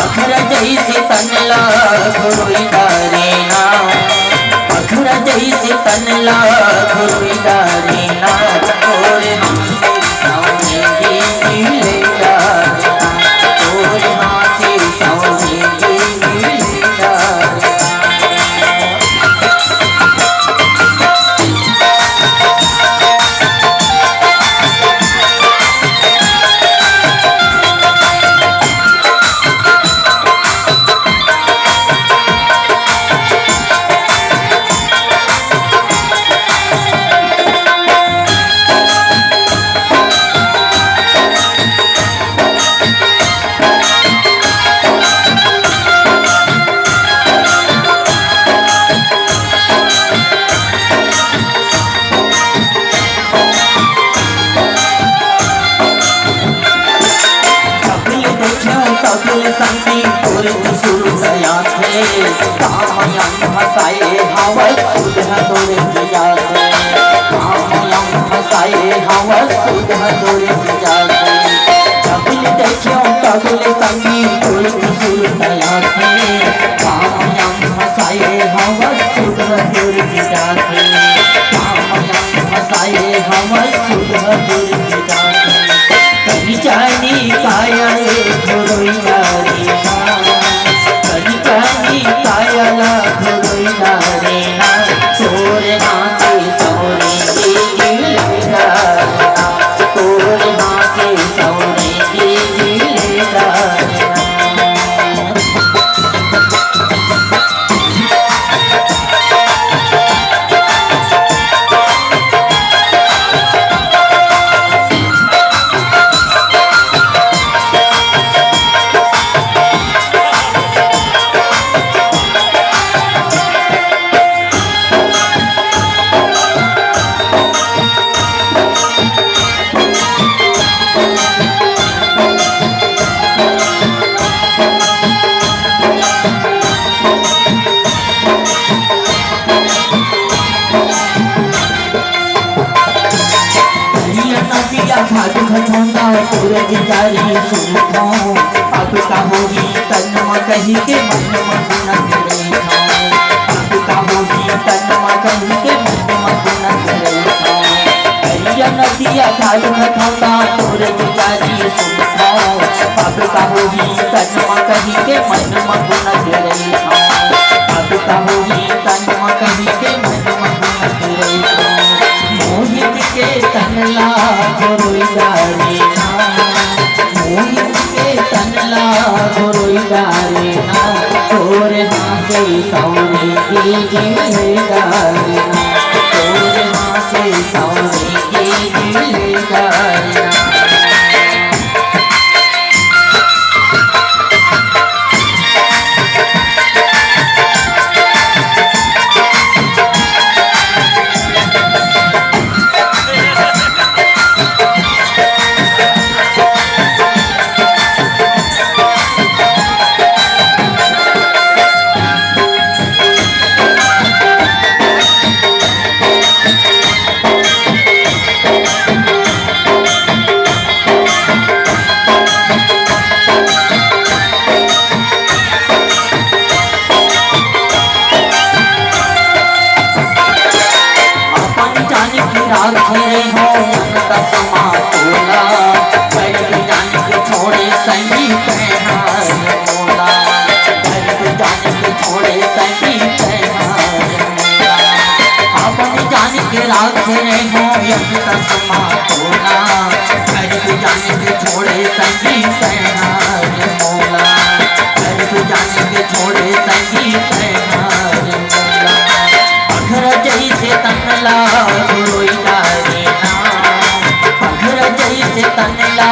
अखर जैसे तनला घोरोई डारेना, अखर जैसे तनला घोरोई डारेना, और हमसे सौरेंगे मिले डारेना, और हमसे सौरेंगे मिले डारेना। संती तोर सुर गया थे, कामयम हसाए हवस सुध तोरे प्रिया थे, कामयम हसाए हवस सुध तोरे प्रिया थे। जबल देखियो तबल संती तोर सुर गया थे, कामयम हसाए हवस सुध तोरे प्रिया थे, कामयम हसाए हवस सुध तोरे प्रिया थे। कहीं जानी काया घोरोई डारेना, कहीं जानी काया घोरोई डारेना, तोर हाथे सौरेंगे मिले डारेना, तोर हाथे सौरेंगे मिले डारेना। भाग घटोंदा सूरज जारी सुनो, अब का होगी तन म कही के मन म न करे खाओ, अब का होगी तन म कही के मन म न करे खाओ। करिया नदिया भाग घटोंदा सूरज जारी सुनो, अब का होगी तन म कही के मन म न करे खाओ, अब का होगी तन म कही के मन म न करे खाओ। मोहित के तनला घोरोई डारेना, मोहित के तनला घोरोई डारेना, तोर हाथे सौरेंगे मिले डारेना, तोर हाथे सौरेंगे मिले डारेना। घेरे हो अनंत समा तोला, बैठ जान के छोड़े संगीत हार मोला, बैठ जान के छोड़े संगीत हार मोला। अपन जान के राग घेरे हो अनंत समा तोला, बैठ जान के छोड़े संगीत हार मोला, बैठ जान के छोड़े संगीत हार मोला। अखर जैसे तनला घोरोई डारेना, अखर जैसे तनला